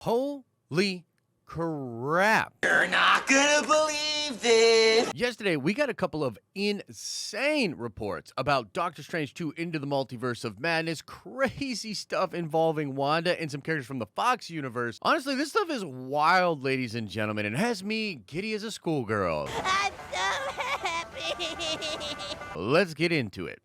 Holy crap. You're not gonna believe this. Yesterday, we got a couple of insane reports about Doctor Strange 2 Into the Multiverse of Madness, crazy stuff involving Wanda and some characters from the Fox universe. Honestly, this stuff is wild, ladies and gentlemen, and has me giddy as a schoolgirl. I'm so happy. Let's get into it.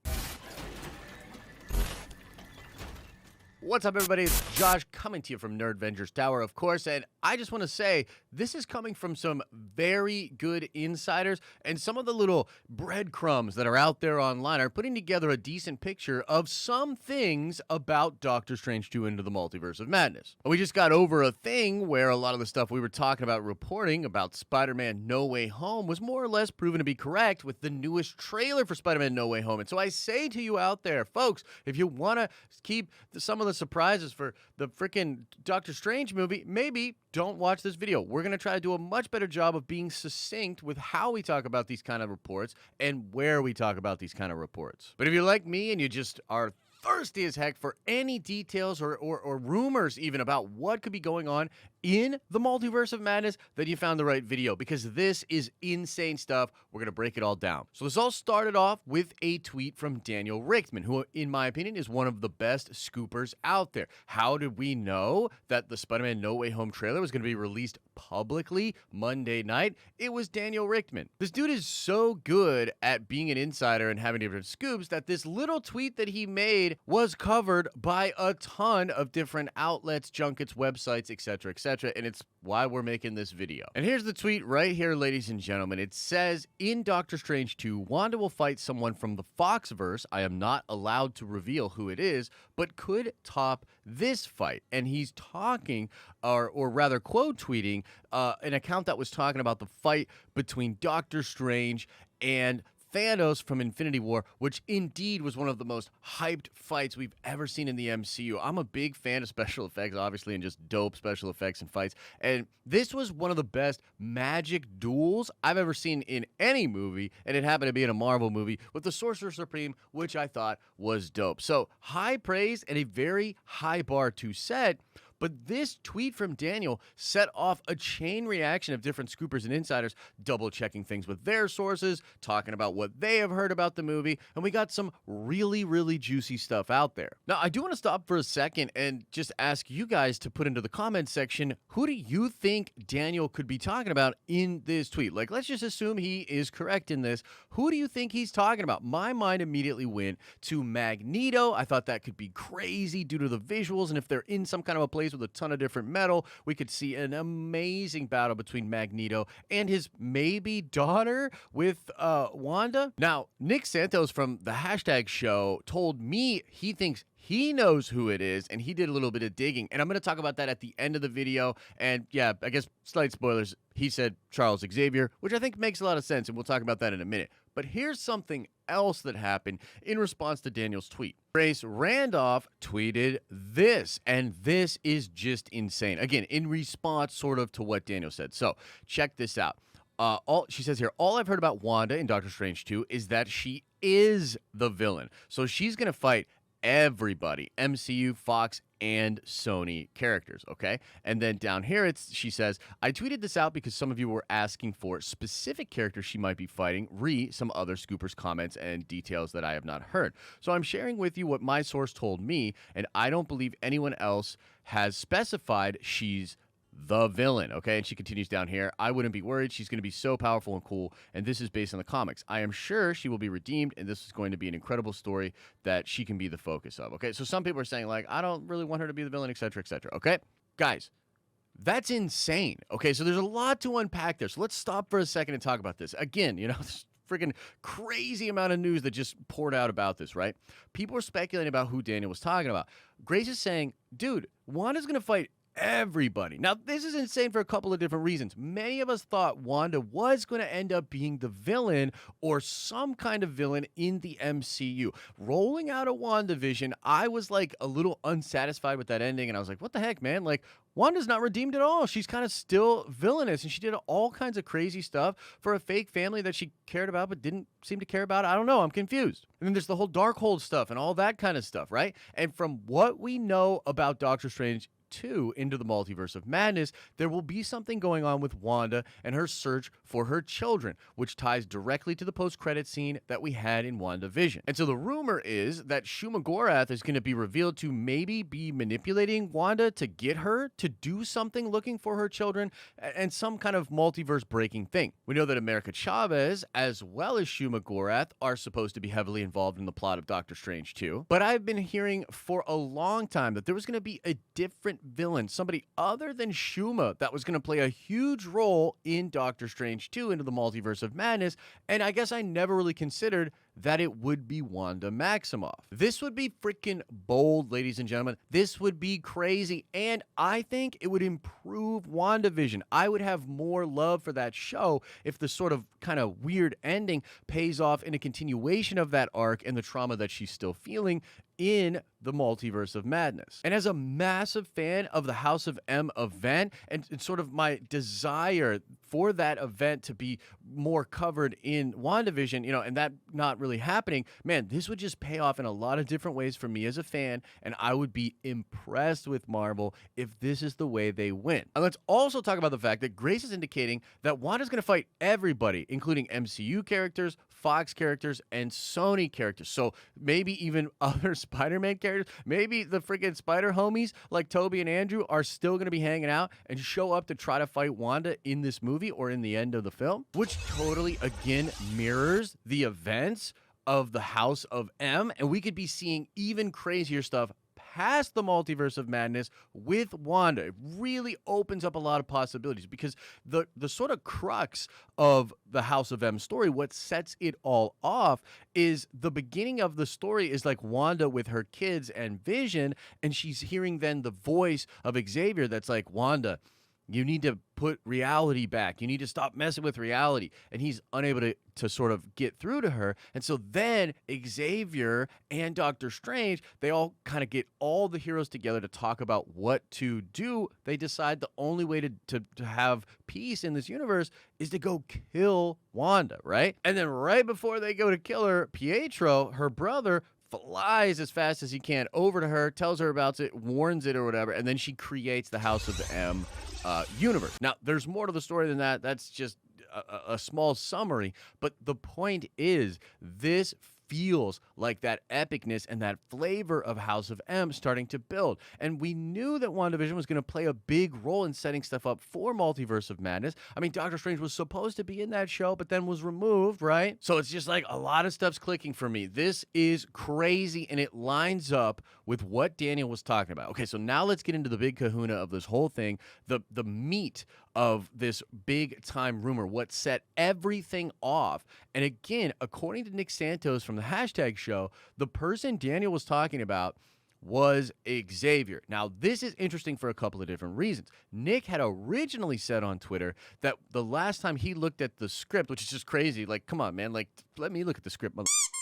What's up, everybody? It's Josh coming to you from Nerdvengers Tower, of course, and I just want to say this is coming from some very good insiders, and some of the little breadcrumbs that are out there online are putting together a decent picture of some things about Doctor Strange 2 Into the Multiverse of Madness. We just got over a thing where a lot of the stuff we were talking about reporting about Spider-Man No Way Home was more or less proven to be correct with the newest trailer for Spider-Man No Way Home. And so I say to you out there, folks, if you want to keep some of the surprises for the freaking Doctor Strange movie, maybe don't watch this video. We're going to try to do a much better job of being succinct with how we talk about these kind of reports and where we talk about these kind of reports. But if you're like me and you just are thirsty as heck for any details or rumors even about what could be going on in the Multiverse of Madness, then you found the right video, because this is insane stuff. We're going to break it all down. So this all started off with a tweet from Daniel Richtman, who, in my opinion, is one of the best scoopers out there. How did we know that the Spider-Man No Way Home trailer was going to be released publicly Monday night? It was Daniel Richtman. This dude is so good at being an insider and having different scoops that this little tweet that he made was covered by a ton of different outlets, junkets, websites, etc., etc., and it's why we're making this video. And here's the tweet right here, ladies and gentlemen. It says, in Doctor Strange 2, Wanda will fight someone from the Foxverse. I am not allowed to reveal who it is, but could top this fight. And he's talking, or rather quote tweeting, an account that was talking about the fight between Doctor Strange and Thanos from Infinity War, which indeed was one of the most hyped fights we've ever seen in the MCU. I'm a big fan of special effects, obviously, and just dope special effects and fights. And this was one of the best magic duels I've ever seen in any movie, and it happened to be in a Marvel movie with the Sorcerer Supreme, which I thought was dope. So high praise and a very high bar to set. But this tweet from Daniel set off a chain reaction of different scoopers and insiders double-checking things with their sources, talking about what they have heard about the movie, and we got some really, really juicy stuff out there. Now, I do want to stop for a second and just ask you guys to put into the comments section, who do you think Daniel could be talking about in this tweet? Like, let's just assume he is correct in this. Who do you think he's talking about? My mind immediately went to Magneto. I thought that could be crazy due to the visuals, and if they're in some kind of a place with a ton of different metal, we could see an amazing battle between Magneto and his maybe daughter with Wanda. Now, Nick Santos from the Hashtag Show told me he thinks he knows who it is, and he did a little bit of digging, and I'm going to talk about that at the end of the video. And yeah, I guess slight spoilers, he said Charles Xavier, which I think makes a lot of sense, and we'll talk about that in a minute. But here's something else that happened in response to Daniel's tweet. Grace Randolph tweeted this, and this is just insane. Again, in response sort of to what Daniel said. So check this out. She says here, all I've heard about Wanda in Doctor Strange 2 is that she is the villain. So she's going to fight everybody, MCU, Fox, and Sony characters, okay? And then down here, she says, I tweeted this out because some of you were asking for specific characters she might be fighting, some other scoopers' comments and details that I have not heard. So I'm sharing with you what my source told me, and I don't believe anyone else has specified she's the villain, okay? And she continues down here, I wouldn't be worried. She's going to be so powerful and cool, and this is based on the comics. I am sure she will be redeemed, and this is going to be an incredible story that she can be the focus of, okay? So some people are saying, like, I don't really want her to be the villain, etc., etc., okay? Guys, that's insane, okay? So there's a lot to unpack there, so let's stop for a second and talk about this. Again, you know, this freaking crazy amount of news that just poured out about this, right? People are speculating about who Daniel was talking about. Grace is saying, dude, Wanda's going to fight everybody. Now, this is insane for a couple of different reasons. Many of us thought Wanda was going to end up being the villain or some kind of villain in the MCU. Rolling out of WandaVision, I was like a little unsatisfied with that ending, and I was like, what the heck, man? Like, Wanda's not redeemed at all. She's kind of still villainous, and she did all kinds of crazy stuff for a fake family that she cared about but didn't seem to care about. I don't know. I'm confused. And then there's the whole Darkhold stuff and all that kind of stuff, right? And from what we know about Doctor Strange 2, Into the Multiverse of Madness, there will be something going on with Wanda and her search for her children, which ties directly to the post-credit scene that we had in WandaVision. And so the rumor is that Shuma Gorath is going to be revealed to maybe be manipulating Wanda to get her to do something looking for her children and some kind of multiverse-breaking thing. We know that America Chavez, as well as Shuma Gorath, are supposed to be heavily involved in the plot of Doctor Strange 2. But I've been hearing for a long time that there was going to be a different villain, somebody other than Shuma, that was going to play a huge role in Doctor Strange 2 Into the Multiverse of Madness, and I guess I never really considered that it would be Wanda Maximoff. This would be freaking bold, ladies and gentlemen. This would be crazy, and I think it would improve WandaVision. I would have more love for that show if the sort of kind of weird ending pays off in a continuation of that arc and the trauma that she's still feeling in the Multiverse of Madness. And as a massive fan of the House of M event and sort of my desire for that event to be more covered in WandaVision, and that not really happening, man, this would just pay off in a lot of different ways for me as a fan, and I would be impressed with Marvel if this is the way they win. And let's also talk about the fact that Grace is indicating that Wanda's going to fight everybody, including MCU characters, Fox characters, and Sony characters. So maybe even other Spider-Man characters, maybe the freaking Spider homies like Toby and Andrew are still going to be hanging out and show up to try to fight Wanda in this movie or in the end of the film, which totally, again, mirrors the events of the House of M, and we could be seeing even crazier stuff past the Multiverse of Madness with Wanda. It really opens up a lot of possibilities because the sort of crux of the House of M story, what sets it all off, is the beginning of the story is like Wanda with her kids and Vision, and she's hearing then the voice of Xavier that's like, Wanda, you need to put reality back. You need to stop messing with reality. And he's unable to sort of get through to her. And so then Xavier and Doctor Strange, they all kind of get all the heroes together to talk about what to do. They decide the only way to have peace in this universe is to go kill Wanda, right? And then right before they go to kill her, Pietro, her brother, flies as fast as he can over to her, tells her about it, warns it or whatever, and then she creates the House of M universe. Now, there's more to the story than that. That's just a small summary, but the point is this feels like that epicness and that flavor of House of M starting to build. And we knew that WandaVision was going to play a big role in setting stuff up for Multiverse of Madness. I mean, Doctor Strange was supposed to be in that show, but then was removed, right? So it's just like a lot of stuff's clicking for me. This is crazy, and it lines up with what Daniel was talking about. Okay, so now let's get into the big kahuna of this whole thing, the meat of this big time rumor, what set everything off. And again, according to Nick Santos from the Hashtag Show, the person Daniel was talking about was Xavier. Now, this is interesting for a couple of different reasons. Nick had originally said on Twitter that the last time he looked at the script, which is just crazy, like, come on, man, like, let me look at the script,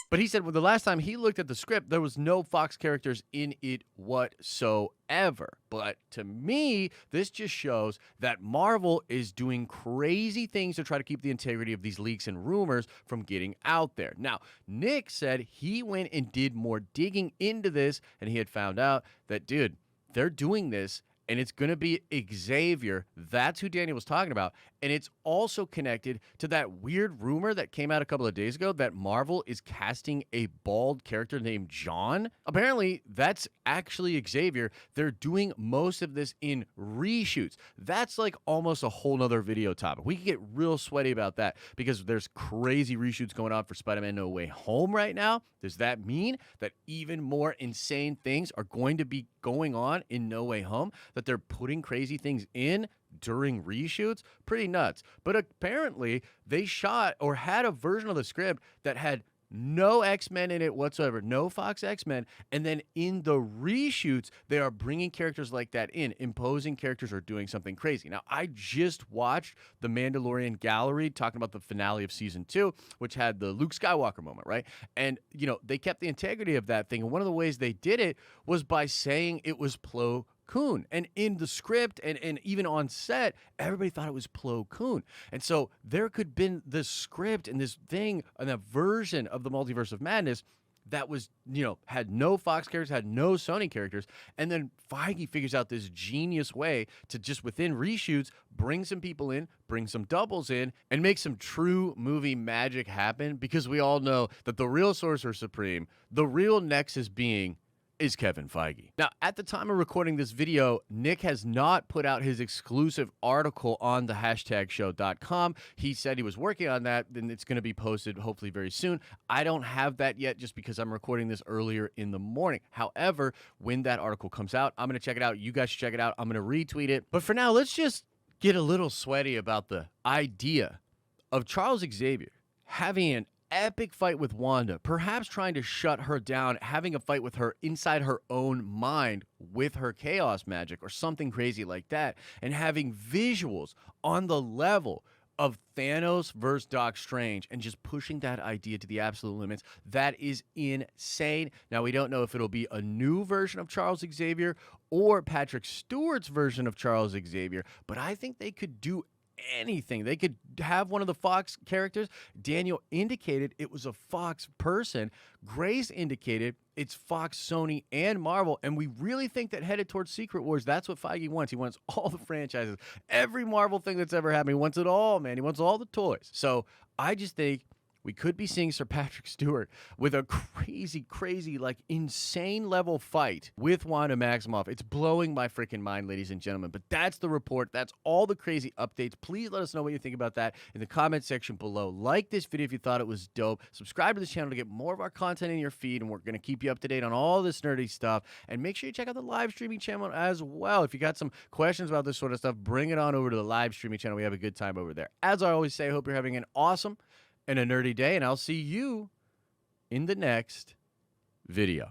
but he said, well, the last time he looked at the script, there was no Fox characters in it whatsoever. But to me, this just shows that Marvel is doing crazy things to try to keep the integrity of these leaks and rumors from getting out there. Now, Nick said he went and did more digging into this, and he had found out that, dude, they're doing this, and it's going to be Xavier. That's who Daniel was talking about. And it's also connected to that weird rumor that came out a couple of days ago that Marvel is casting a bald character named John. Apparently, that's actually Xavier. They're doing most of this in reshoots. That's like almost a whole nother video topic. We could get real sweaty about that because there's crazy reshoots going on for Spider-Man No Way Home right now. Does that mean that even more insane things are going to be going on in No Way Home? That they're putting crazy things in during reshoots? Pretty nuts. But apparently they shot or had a version of the script that had no X-Men in it whatsoever, no Fox X-Men, and then in the reshoots, they are bringing characters like that in, imposing characters or doing something crazy. Now, I just watched the Mandalorian Gallery talking about the finale of Season 2, which had the Luke Skywalker moment, right? And, they kept the integrity of that thing, and one of the ways they did it was by saying it was Plo Koon. And in the script and even on set, everybody thought it was Plo Koon. And so there could have been this script and this thing and a version of the Multiverse of Madness that was, had no Fox characters, had no Sony characters. And then Feige figures out this genius way to just within reshoots, bring some people in, bring some doubles in, and make some true movie magic happen, because we all know that the real Sorcerer Supreme, the real Nexus being, is Kevin Feige. Now, at the time of recording this video, Nick has not put out his exclusive article on the hashtagshow.com. He said he was working on that, and it's going to be posted hopefully very soon. I don't have that yet just because I'm recording this earlier in the morning. However, when that article comes out, I'm going to check it out. You guys should check it out. I'm going to retweet it. But for now, let's just get a little sweaty about the idea of Charles Xavier having an epic fight with Wanda, perhaps trying to shut her down, having a fight with her inside her own mind with her chaos magic or something crazy like that, and having visuals on the level of Thanos versus Doc Strange and just pushing that idea to the absolute limits. That is insane. Now, we don't know if it'll be a new version of Charles Xavier or Patrick Stewart's version of Charles Xavier, but I think they could do anything. They could have one of the Fox characters. Daniel indicated it was a Fox person. Grace indicated it's Fox, Sony, and Marvel. And we really think that headed towards Secret Wars, that's what Feige wants. He wants all the franchises, every Marvel thing that's ever happened. He wants it all, man. He wants all the toys. So I just think we could be seeing Sir Patrick Stewart with a crazy, like insane level fight with Wanda Maximoff. It's blowing my freaking mind, ladies and gentlemen. But that's the report. That's all the crazy updates. Please let us know what you think about that in the comment section below. Like this video if you thought it was dope. Subscribe to this channel to get more of our content in your feed, and we're going to keep you up to date on all this nerdy stuff. And make sure you check out the live streaming channel as well. If you got some questions about this sort of stuff, bring it on over to the live streaming channel. We have a good time over there. As I always say, I hope you're having an awesome and a nerdy day, and I'll see you in the next video.